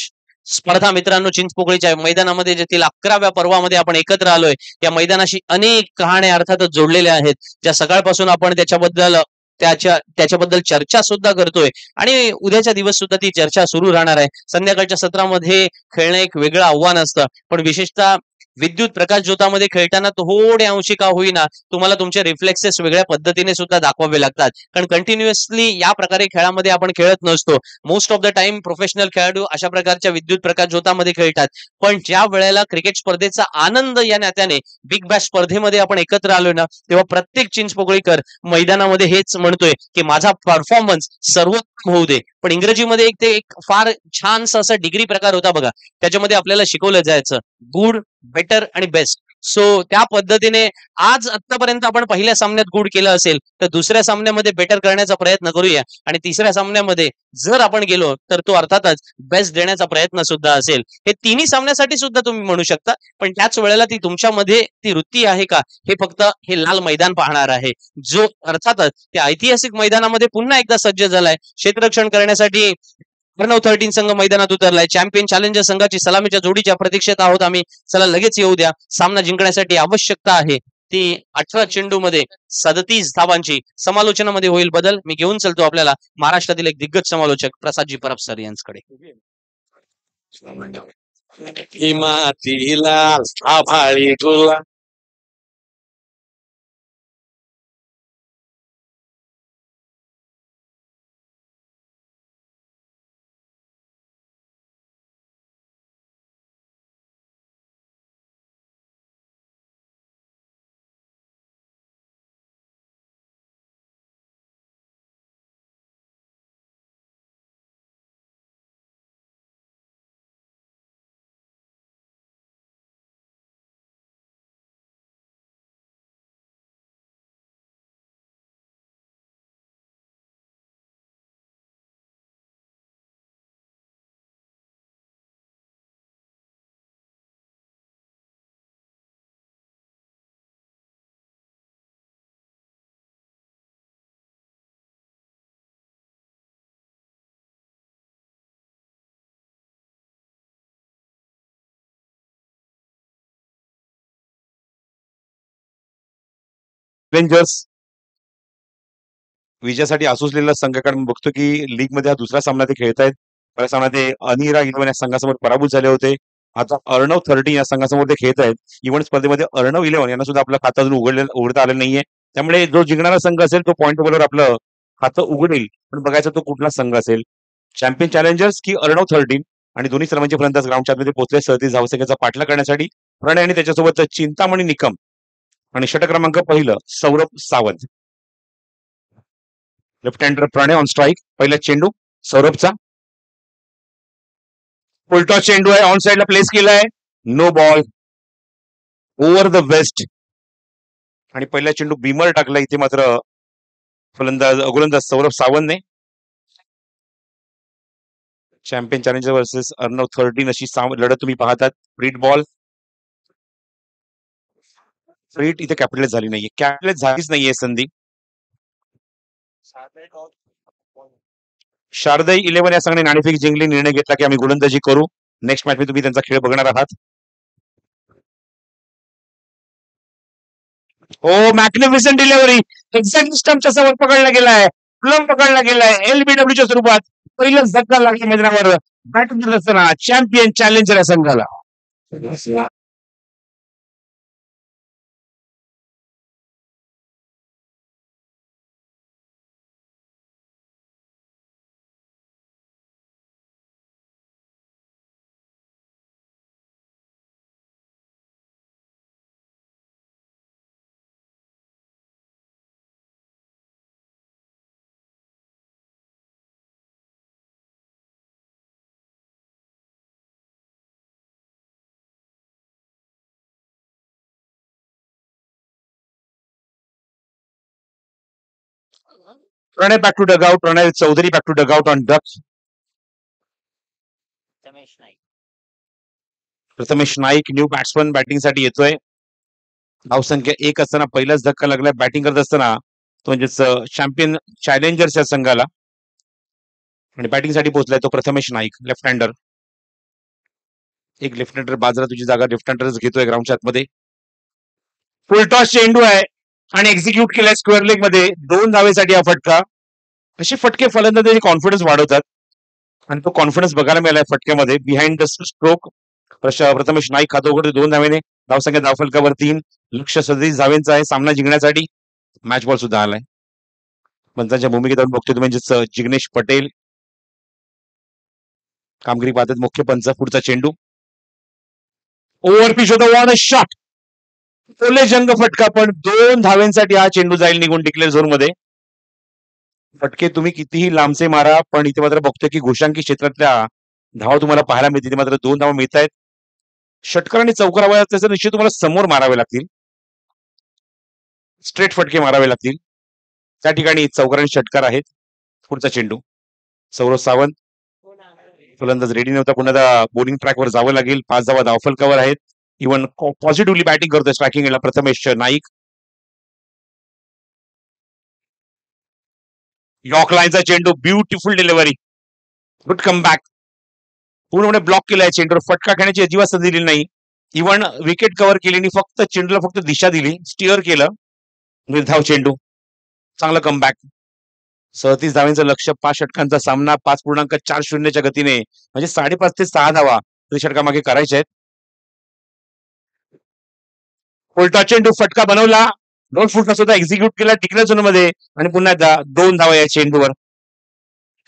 स्पर्धा मित्रांनो चिंचपोकळीच्या मैदानामध्ये जेथील 11व्या पर्वामध्ये आपण एकत्र आलोय. या मैदानाशी अनेक कहाण्या अर्थातच जोडलेल्या आहेत ज्या सकाळपासून आपण त्याच्याबद्दल चर्चा सुद्धा करतोय आणि उद्याच्या दिवस सुद्धा ती चर्चा सुरू राहणार आहे. संध्याकाळच्या सत्रामध्ये खेळणं एक वेगळं आव्हान असतं. पण विशेषतः विद्युत प्रकाश ज्योतामध्ये खेळताना थोडे अंशी का होईना तुम्हाला तुमचे रिफ्लेक्सेस वेगळ्या पद्धतीने सुद्धा दाखवावे लागतात. कारण कंटिन्युअसली या प्रकारे खेळामध्ये आपण खेळत नसतो. Most of the time professional खेळाडू अशा प्रकारच्या विद्युत प्रकाश ज्योतामध्ये खेळतात. पण ज्या वेळेला क्रिकेट स्पर्धेचा आनंद या नात्याने बिग बॅश स्पर्धेमध्ये आपण एकत्र आलोय ना तेव्हा प्रत्येक चिंचपोकळीकर मैदानामध्ये हेच म्हणतोय की माझा परफॉर्मन्स सर्वोत्तम होऊ दे. पण इंग्रजीमध्ये एक फार छानसा असा डिग्री प्रकार होता बघा. त्याच्यामध्ये आपल्याला शिकवलं जायचं गुड, बेटर आणि बेस्ट. सो त्या पद्धतीने आज आतापर्यंत आपण पहिल्या सामन्यात गुड केलं असेल तर दुसऱ्या सामन्यामध्ये बेटर करण्याचा प्रयत्न करूया आणि तिसऱ्या सामन्यामध्ये जर आपण गेलो तर तो अर्थातच बेस्ट देण्याचा प्रयत्न सुद्धा असेल. हे तिन्ही सामन्यासाठी सुद्धा तुम्ही म्हणू शकता. पण त्याच वेळेला ती तुमच्यामध्ये ती वृत्ती आहे का हे फक्त हे लाल मैदान पाहणार आहे जो अर्थातच त्या ऐतिहासिक मैदानामध्ये पुन्हा एकदा सज्ज झालाय. क्षेत्ररक्षण करण्यासाठी अर्णव 13 संघ मैदानात उतरलाय. चॅम्पियन चॅलेंजर संघाची सलामीच्या जोडीच्या प्रतीक्षेत आहोत आम्ही. चला लगेच येऊ द्या. सामना जिंकण्यासाठी आवश्यकता आहे ती 18 चेंडू मध्ये 37 धावांची. समालोचनामध्ये होईल बदल. मी घेऊन चलतो आपल्याला महाराष्ट्रातील एक दिग्गज समालोचक प्रसादजी परब सर यांच्याकडे. मातीला आभाळी तुला चॅलेंजर्स विजयासाठी आसुसलेला संघाकडे बघतो की लीग मध्ये हा दुसरा सामना ते खेळतायत. पहिल्या सामन्यात ते अनिरा 11 या संघासमोर पराभूत झाले होते. आता अर्णव 13 या संघासमोर ते खेळत आहेत. इव्हन स्पर्धेमध्ये अर्णव 11 यांना सुद्धा आपलं खातं अजून उघडता आलं नाहीये. त्यामुळे जो जिंकणारा संघ असेल तो पॉईंट टेबलवर आपलं खातं उघडेल. पण बघायचं तो कुठला संघ असेल, चॅम्पियन चॅलेंजर्स की अर्णव 13. आणि दोन्ही सर्वांचे फलंदाज ग्राउंडच्या आतमध्ये पोहोचले 37 धावसंख्येचा पाठलाग करण्यासाठी. प्रणय आणि त्याच्यासोबत चिंतामणी निकम आणि षटक क्रमांक पहिलं Saurabh Sawant. Left hander Pranay on strike. पहिला चेंडू सौरभचा उलटा चेंडू आहे. ऑन साईडला प्लेस केलाय. No ball over the waist आणि पहिला चेंडू बीमर टाकला. इथे मात्र गोलंदाज सौरभ सावंतने. चॅम्पियन चॅलेंजर वर्सेस अर्णव 13 अशी लढत तुम्ही पाहतात. फ्रीट बॉल. फ्रीट इथे कॅपिटलाइज झाली नाहीये. कॅपिटलाइज झालीच नाहीये संधी. शारदा 11 या संघाने नाणेफेक जिंकली. निर्णय घेतला की आम्ही गोलंदाजी करू. नेक्स्ट मॅच मध्ये तुम्ही त्यांचा खेळ बघणार आहात. हो, मॅग्निफिसंट डिलिव्हरी एक्झॅक्ट स्टंपच्या समोर पकडला गेलाय, प्लम पकडला गेलाय एलबीडब्ल्यूच्या स्वरूपात. पहिलाच धक्का लागला मैदानावर बॅट करत असताना चॅम्पियन चॅलेंजर या संघाला. Pranay back to dugout, Pranay Choudhary back to dugout on duck. Prathamesh Naik new batsman बॅटिंगसाठी येतोय. धावसंख्या 1 असताना पहिलाच धक्का लागलाय बॅटिंग करत असताना, तो म्हणजेच चॅम्पियन चॅलेंजर्स या संघाला. आणि बॅटिंगसाठी पोहोचलाय तो प्रथमेश नाईक, लेफ्ट हँडर. एक लेफ्ट हँडर बाजारात तुझी जागा लेफ्ट हँडरच घेतोय ग्राउंडच्या आतमध्ये. फुलटॉस चेंडू आहे आणि एक्झिक्यूट केलाय स्क्वेअर लेग मध्ये 2 धावेसाठी हा फटका. असे फटके फलंदाजांचे कॉन्फिडन्स वाढवतात आणि तो कॉन्फिडन्स बघायला मिळालाय फटक्यामध्ये. Behind the stroke Prathamesh Naik खातं उघडतो 2 धावेने. धावसंख्या धावफलकावर 3. लक्ष्य 37 धावेंचा आहे सामना जिंकण्यासाठी. मॅच बॉल सुद्धा आलाय. पंचांच्या भूमिकेत आपण बघतोय म्हणजेच जिग्नेश पटेल कामगिरी पाहतात मुख्य पंच. पुढचा चेंडू ओव्हर पिच होता, वॉन अ शॉट. ओले जंग फटका, पण 2 धावेंसाठी हा चेंडू जाईल निघून डिक्लेअर झोन मध्ये. फटके तुम्ही कितीही लांबचे मारा, पण इथे मात्र बघतोय की घोषांकी क्षेत्रातल्या धावा तुम्हाला पाहायला मिळतील. मात्र 2 धावा मिळत आहेत. षटकार आणि चौकार हवा त्याचं निश्चित तुम्हाला समोर मारावे लागतील. स्ट्रेट फटके मारावे लागतील. त्या ठिकाणी चौकार आणि षटकार आहेत. पुढचा चेंडू सौरभ सावंत फलंदाज रेडी नव्हता. पुन्हा बॉलिंग ट्रॅकवर जावं लागेल. 5 धावा धावफलकावर आहेत. इव्हन पॉझिटिव्हली बॅटिंग करतोय स्ट्रायकिंग एंडला प्रथमेश नाईक. यॉर्क लाईनचा चेंडू, beautiful delivery, good come back. पूर्णपणे ब्लॉक केलाय चेंडूवर. फटका खेळण्याची अजिबात संधी दिली नाही. इव्हन विकेट कव्हर केली, फक्त चेंडूला फक्त दिशा दिली, स्टिअर केलं. निर्धाव चेंडू, चांगलं कमबॅक. 37 धावांचं लक्ष, 5 षटकांचा सामना, 5.40च्या गतीने म्हणजे 5.5 ते 6 धावा षटकामागे करायचे आहेत. उलटा चेंडू फटका बनवला, 2 फुटला सुद्धा एक्झिक्यूट केला टिकल्या झोन मध्ये आणि पुन्हा 2 धावा या चेंडूवर.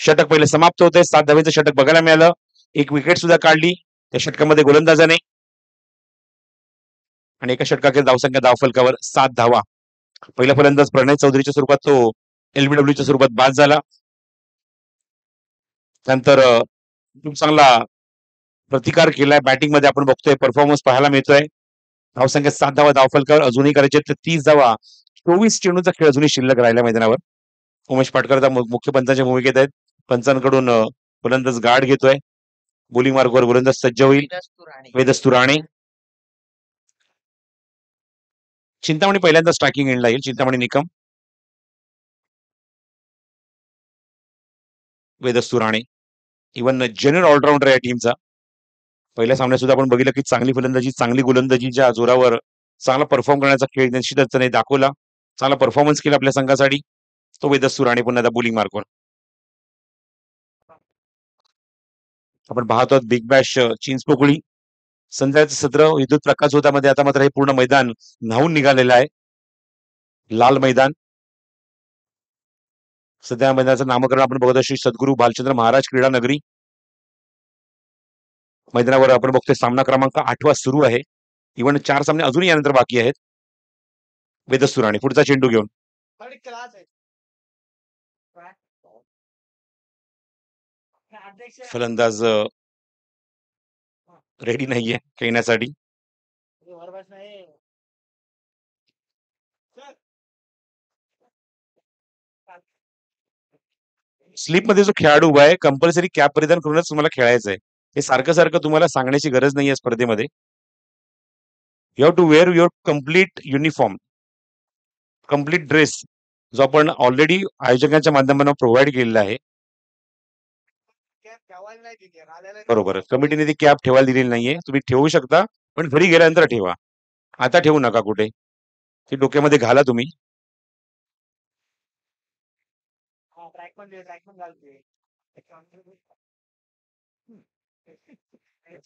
षटक पहिले समाप्त होते. 7 धावेचं षटक बघायला मिळालं. एक विकेट सुद्धा काढली त्या षटकामध्ये गोलंदाजाने आणि एका षटकातील धावसंख्या धावफलकावर 7 धावा. पहिला फलंदाज प्रणय चौधरीच्या स्वरूपात तो एलबीडब्ल्यूच्या स्वरूपात बाद झाला. त्यानंतर खूप चांगला प्रतिकार केलाय बॅटिंग मध्ये आपण बघतोय. परफॉर्मन्स पाहायला मिळतोय. धावसंख्या 7 धावा धावफलकावर अजूनही करायचे तर 30 धावा. 24 चेंडूचा खेळ अजूनही शिल्लक राहिला मैदानावर. उमेश पाटकर मुख्य पंचांच्या भूमिकेत आहेत. पंचांकडून फलंदाज गार्ड घेतोय. बोलिंग मार्गवर गोलंदाज सज्ज होईल. वेदस्तू राणे. चिंतामणी पहिल्यांदा स्ट्रायकिंग एंडला येईल. Chintamani Nikam, Vedastu Rane. Even general allrounder या टीमचा. पहिल्या सामन्यात सुद्धा आपण बघितलं की चांगली फलंदाजी, चांगली गोलंदाजीच्या जोरावर चांगला परफॉर्म करण्याचा खेळ निश्चितच त्याने दाखवला. चांगला परफॉर्मन्स केला आपल्या संघासाठी. तो वेदस्तू राणे पुन्हा बोलिंग मार्कवर. आपण पाहतो बिग बॅश चिंचपोकळी. संध्याकाळचं सत्र विद्युत प्रकाश होता मध्ये. आता मात्र हे पूर्ण मैदान न्हावून निघालेलं आहे. लाल मैदान. सध्या मैदानाचं नामकरण आपण बघतो श्री सद्गुरू भालचंद्र महाराज क्रीडा नगरी. मैदानावर आपण बघतोय सामना क्रमांक 8वा सुरू आहे. इव्हन 4 सामने अजूनही यानंतर बाकी आहेत. वेदस्तू राणे पुढचा चेंडू घेऊन. फलंदाज रेडी नाहीये खेळण्यासाठी. स्लीप मध्ये जो खेळाडू उभा आहे कंपल्सरी कॅप परिधान करूनच तुम्हाला खेळायचं आहे. हे सारखं सारखं तुम्हाला सांगण्याची गरज नाही आहे स्पर्धेमध्ये. You have to wear your complete uniform, complete dress जो आपण ऑलरेडी आयोजकांच्या माध्यमातून प्रोव्हाइड केलेला आहे. बरोबर, कमिटीने ती कॅप ठेवायला दिलेली नाहीये. तुम्ही ठेवू शकता पण घरी गेल्यानंतर ठेवा. आता ठेवू नका कुठे. ती डोक्यामध्ये घाला तुम्ही.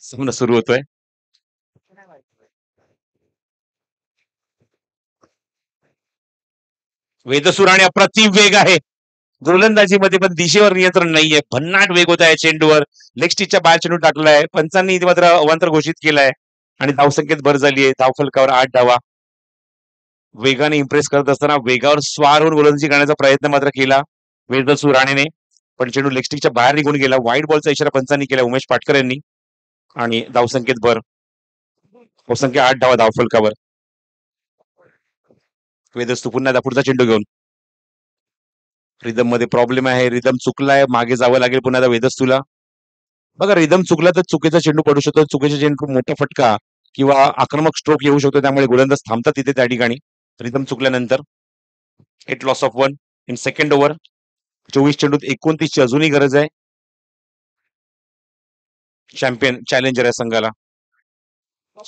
सामना सुरू होतोय. वेदसूर आणि अप्रतिम वेग आहे. गोलंदाजीमध्ये पण दिशेवर नियंत्रण नाहीये. भन्नाट वेग होता या चेंडूवर. लेग स्टिचच्या बाहेर चेंडू टाकलाय. पंचांनी इथे मात्र अवांतर घोषित केलाय आणि धावसंख्येत भर झाली आहे. धावफलकावर 8 धावा. वेगाने इम्प्रेस करत असताना वेगावर स्वार होऊन गोलंदाजी करण्याचा प्रयत्न मात्र केला वेदसू राणेने, पण चेंडू लेग स्टिकच्या बाहेर निघून गेला. वाईट बॉलचा इशारा पंचांनी केला उमेश पाटकर यांनी आणि धावसंख्येत भर. धावसंख्या 8 धावा धावफलकावर. वेदस्तू पुन्हा पुढचा चेंडू घेऊन. रिदम मध्ये प्रॉब्लेम आहे. रिदम चुकलाय. मागे जावं लागेल पुन्हा वेदस्तूला. बघा रिदम चुकला तर चुकीचा चेंडू पडू शकतो. चुकीचा चेंडू मोठा फटका किंवा आक्रमक स्ट्रोक येऊ शकतो. त्यामुळे गोलंदाज थांबतात तिथे त्या ठिकाणी रिदम चुकल्यानंतर. 8 loss of 1 in second over. 24 चेंडूत 29 ची अजूनही गरज आहे चॅम्पियन चॅलेंजर या संघाला.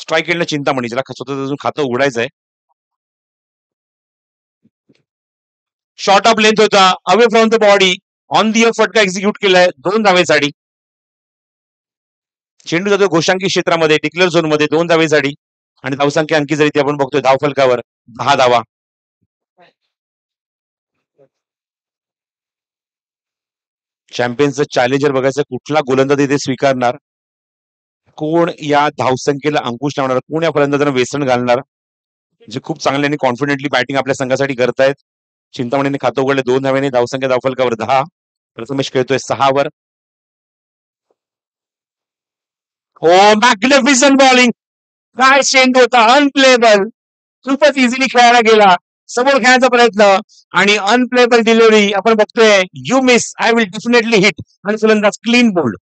स्ट्राईक एंडला चिंतामणी ज्याला स्वतःच अजून खातं उघडायचं आहे. शॉर्ट ऑफ लेंथ होता away from the body on the फटका एक्झिक्यूट केलाय 2 धावेसाठी. चेंडू जातो घोषांकी क्षेत्रामध्ये डिक्लेअर झोन मध्ये 2 धावेसाठी आणि धावसंख्या अंकी जरी ती आपण बघतोय धावफलकावर 10 धावा. चॅम्पियन्सचं चॅलेंजर बघायचं कुठला गोलंदाज इथे स्वीकारणार, कोण या धावसंख्येला अंकुश लावणार, कोण या फलंदाजांना वेसण घालणार, जे खूप चांगले आणि कॉन्फिडेंटली बॅटिंग आपल्या संघासाठी करतायत. चिंतामणीने खातं उघडले 2 धाव्याने. धावसंख्या धावफलकावर 10. प्रथमेश खेळतोय 6 वर. हो मॅग्निफिसंट बॉलिंग. काय चेंडू होता अनप्लेबल. खूपच इझिली खेळायला गेला. समोर खेळण्याचा प्रयत्न आणि अनप्लेबल डिलिव्हरी आपण बघतोय. You miss I will definitely hit आणि फलंदाज क्लीन बोल्ड.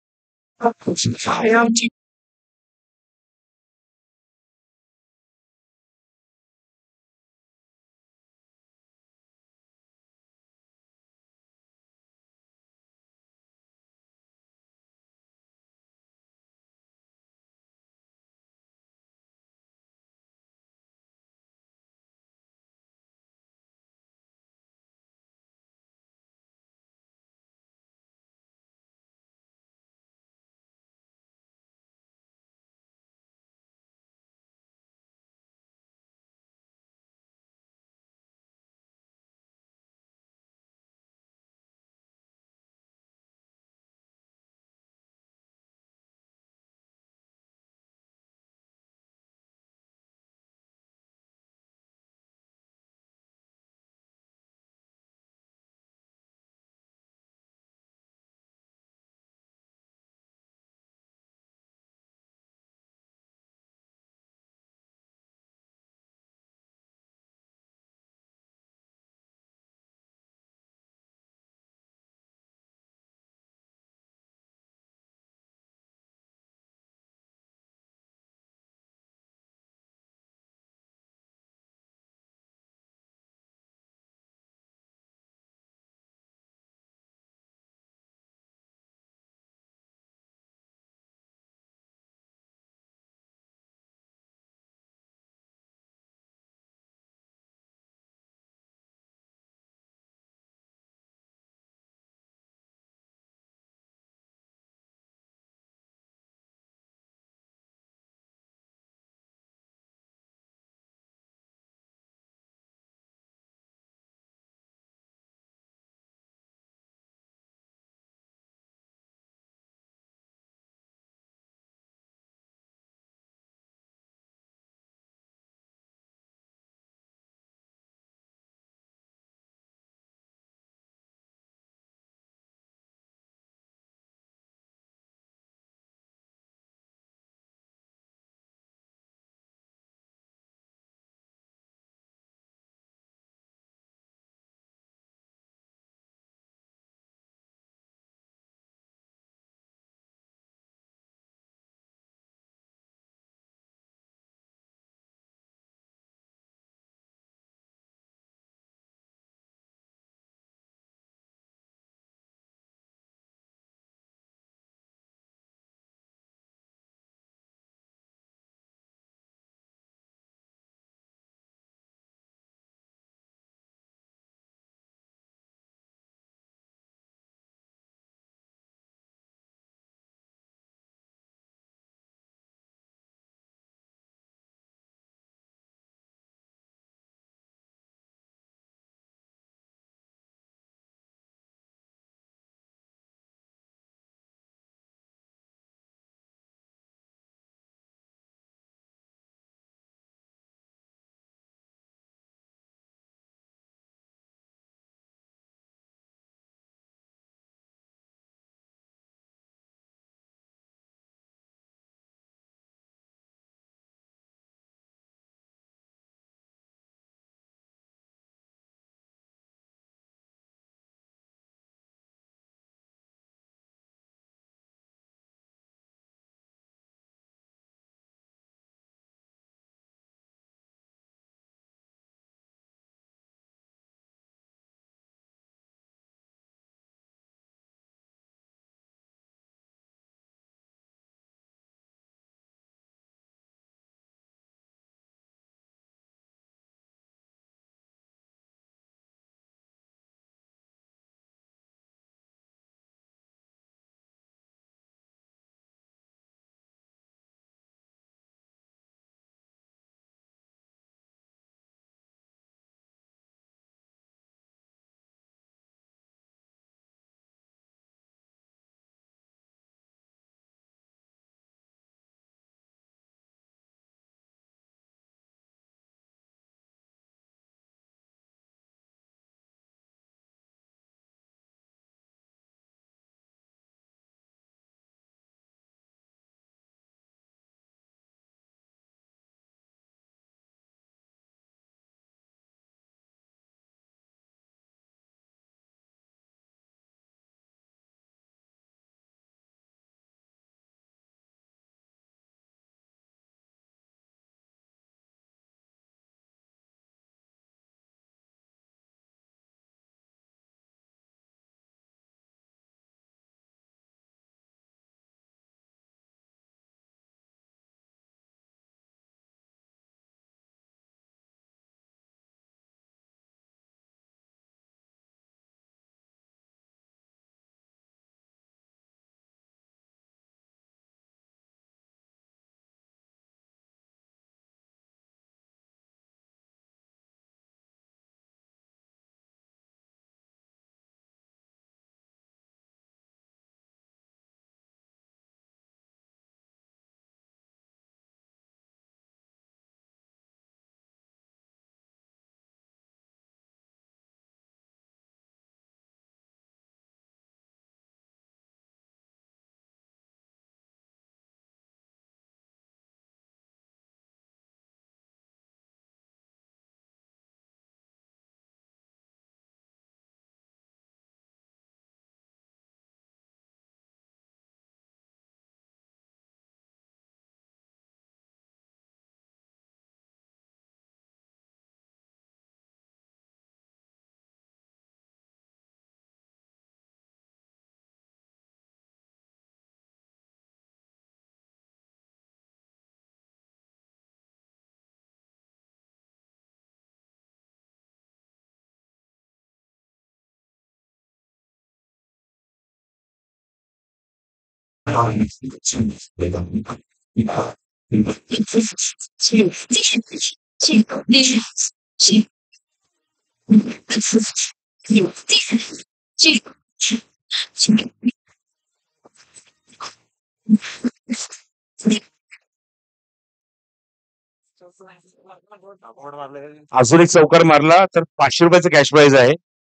अजून एक चौकार मारला तर 500 रुपयाचं कॅश प्राइज आहे.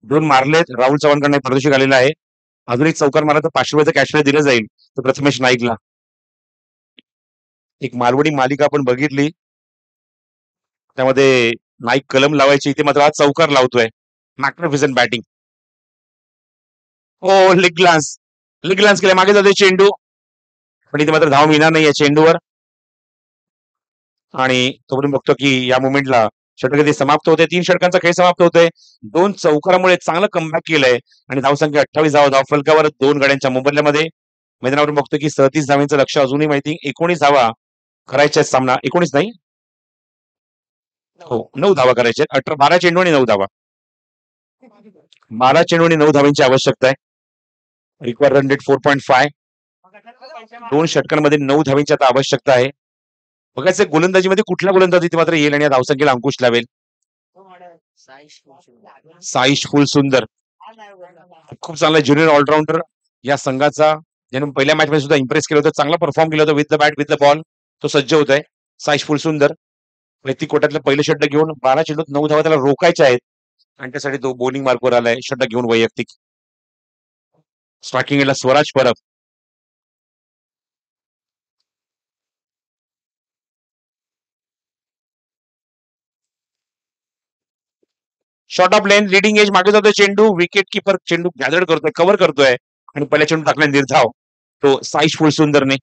2 मारलेत. राहुल चव्हाणकडनं प्रदर्शित आलेला आहे. अजून एक चौकार मारला तर 500 रुपयाचं कॅश प्राइज दिलं जाईल तर प्रथमेश नाईकला. एक मालवणी मालिका आपण बघितली, त्यामध्ये नाईक कलम लावायची, इथे मात्र हा चौकार लावतोय. Magnificent batting. हो, लेग ग्लान्स. लेग ग्लान्स केला, मागे जातोय चेंडू, पण इथे मात्र धाव मिळणार नाही या चेंडूवर. आणि तोपर्यंत बघतो की या मोमेंटला षटक समाप्त होते. 3 षटकांचा खेळ समाप्त होतोय. 2 चौकारामुळे चांगलं कमबॅक केलंय आणि धावसंख्या 28 धावा धावफलकावर 2 गाड्यांच्या मोबदल्यामध्ये. मैदानावर बघतो की 37 धावांचं लक्ष अजूनही माहिती. 19 धावा करायच्या सामना. 19 नाही, हो 9 धावा करायच्या. 12 चेंडू आणि 9 धावा. 12 चेंडू आणि 9 धावांची आवश्यकता आहे. Require run rate 4.5. 2 षटकांमध्ये 9 धावांची आता आवश्यकता आहे. बघायचं गोलंदाजीमध्ये कुठला गोलंदाज इथे मात्र येईल आणि या धावसंख्येला अंकुश लावेल. साईश फुल सुंदर खूप चांगला ज्युनियर ऑलराऊंडर या संघाचा, ज्याने पहिल्या मॅच मध्ये सुद्धा इम्प्रेस केलं होतं, चांगला परफॉर्म केलं होतं with the bat with the ball. तो सज्ज होत आहे. साईश फुल सुंदर वैयक्तिक कोट्यातलं पहिलं षटक घेऊन 12 चेंडूत 9 धावा त्याला रोखायच्या आहेत आणि त्यासाठी तो बॉलिंग मार्कवर आलाय षटक घेऊन वैयक्तिक. स्ट्रायकिंगला Swaraj Parab. Short of length leading edge, मागे जातोय चेंडू. विकेट किपर चेंडू गॅदर करतोय, कव्हर करतोय आणि पहिल्या चेंडू टाकला निर्धाव तो साईश फुल सुंदरने.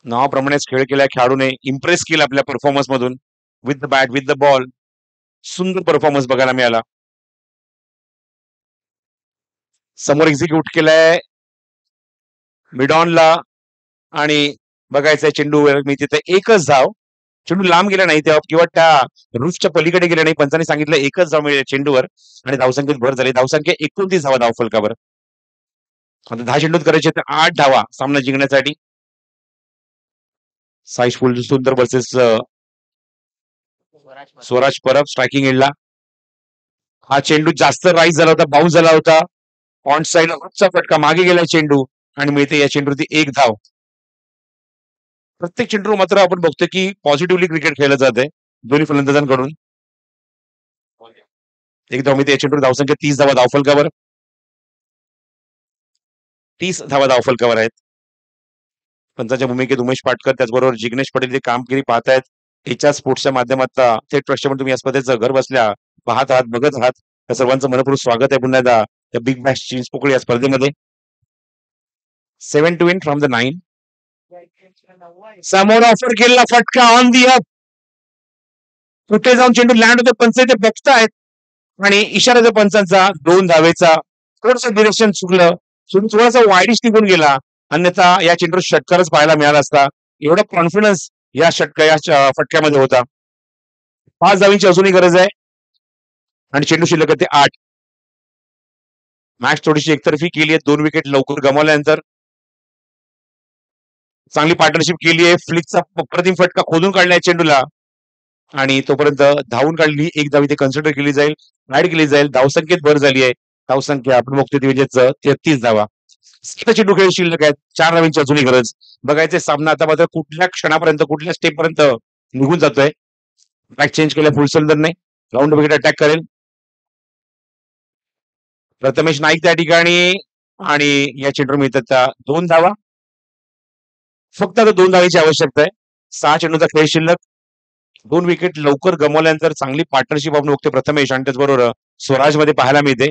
नावाप्रमाणेच खेळ केला खेळाडूने, इम्प्रेस केला आपल्या परफॉर्मन्स मधून with the bat with the ball. सुंदर परफॉर्मन्स बघायला मिळाला. समोर एक्झिक्यूट केलाय मिडॉनला आणि बघायचंय चेंडू मी तिथे एकच धाव. चेंडू लांब गेला नाही तेव्हा किंवा त्या रूफच्या पलीकडे गेले नाही. पंचांनी सांगितलं एकच धाव मिळेल चेंडूवर आणि धावसंख्येत भर झाली. धावसंख्या 29 धावा धावफलकावर. आता 10 चेंडूत करायचे तर 8 धावा सामना जिंकण्यासाठी. साईश फुल सुंदर वर्सेस स्वराज परब स्ट्रायकिंग एंडला. हा चेंडू जास्त राईज झाला होता, बाउन्स झाला होता. ऑन साइड चा फटका, मागे गेला चेंडू आणि मिळते या चेंडूवरती 1 धाव. प्रत्येक चेंडू मात्र आपण बघतो की पॉझिटिव्हली क्रिकेट खेळलं जाते दोन्ही फलंदाजांकडून. 1 धाव मिळते या चेंडूवर. धावसंख्या 30 धावा धावफलकावर. 30 धावा धावफलकावर आहेत. पंचांच्या भूमिकेत उमेश पाटकर त्याचबरोबर जिग्नेश पटेल हे कामगिरी पाहतायत. एचआर स्पोर्ट्सच्या माध्यमातून थेट प्रक्षेपण तुम्ही या स्पर्धेचं घर बसल्या पाहत आहात, बघत आहात. त्या सर्वांचं मनपूर्वक स्वागत आहे पुन्हा एकदा त्या बिग बॅश चिंचपोकळी या स्पर्धेमध्ये. 7 to win फ्रॉम द 9. समोर ऑफर केलेला फटका ऑन दी अप. कुठे जाऊन चेंडू लँड होते, पंच ते बघतायत आणि इशारा पंचांचा 2 धावेचा. थोडस डिरेक्शन चुकलं, चेंडू थोडासा वाईडिश निघून गेला, अन्यथा या चेंडूवर षटकारच पाहायला मिळाला असता. एवढा कॉन्फिडन्स या फटक्यामध्ये होता. 5 धावींची अजूनही गरज आहे आणि चेंडू शिल्लक आहे ते 8. मॅच थोडीशी एकतर्फी केली आहे. 2 विकेट लवकर गमावल्यानंतर चांगली पार्टनरशिप केली आहे. फ्लिकचा अप्रतिम फटका खोदून काढलाय चेंडूला आणि तोपर्यंत धावून काढली. 1 धाव इथे कन्सिडर केली जाईल, ऍड केली जाईल. धावसंख्येत भर झाली आहे. धावसंख्या आपण बघतोय ती म्हणजे 33 धावा. चेंडू खेळ शिल्लक आहेत. 4 धावींची अजूनही गरज. बघायचे सामना आता मात्र कुठल्या क्षणापर्यंत कुठल्या स्टेप पर्यंत निघून जातोय. बॅक चेंज केलं फुलसुंदरने. राऊंड विकेट अटॅक करेल प्रथमेश नाईक त्या ठिकाणी आणि या चेंडूवर मिळतात 2 धावा. फक्त आता 2 धावीची आवश्यकता आहे. 6 चेंडूचा खेळ शिल्लक. 2 विकेट लवकर गमावल्यानंतर चांगली पार्टनरशिप आपण बघतोय प्रथमेश आणि त्याचबरोबर स्वराज मध्ये पाहायला मिळते.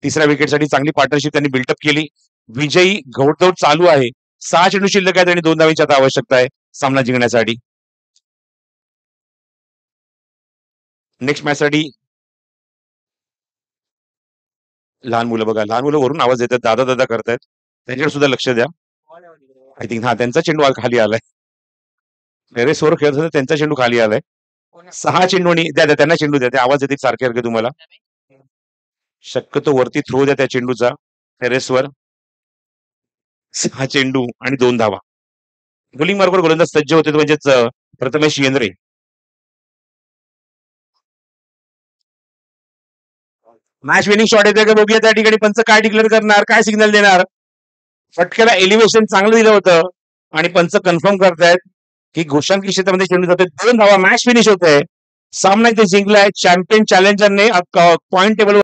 3ऱ्या विकेटसाठी चांगली पार्टनरशिप त्यांनी बिल्डअप केली. विजयी घोडदौड चालू आहे. 6 चेंडू शिल्लक आहेत आणि 2 धावीची आता आवश्यकता आहे सामना जिंकण्यासाठी. नेक्स्ट मॅच साठी लहान मुलं बघा, लहान मुलं वरून आवाज देतात, दादा दादा करतायत. त्यांच्याकडे सुद्धा लक्ष द्या. आय थिंक हा त्यांचा चेंडू खाली आलाय. टेरेसवर खेळत होते, त्यांचा चेंडू खाली आलाय. 6 चेंडू आणि द्या त्यांना चेंडू द्या. ते आवाज येते सारखे तुम्हाला. शक्यतो वरती थ्रो द्या त्या चेंडूचा टेरेसवर. 6 चेंडू आणि 2 धावा. बॉलिंग मार्गावर गोलंदाज सज्ज होते तो म्हणजेच प्रथमेश येंद्रे. मॅच विनिंग शॉट येतोय का बघूया त्या ठिकाणी पंच काय डिक्लेअर करणार, काय सिग्नल देणार. फटक्याला एलिव्हेशन चांगलं दिलं होतं आणि पंच कन्फर्म करतायत की घोषांकी क्षेत्रामध्ये चेंडू जातोय. 2 धावा, मॅच फिनिश होते. सामना इथे जिंकलाय चॅम्पियन चॅलेंजरने पॉईंट टेबल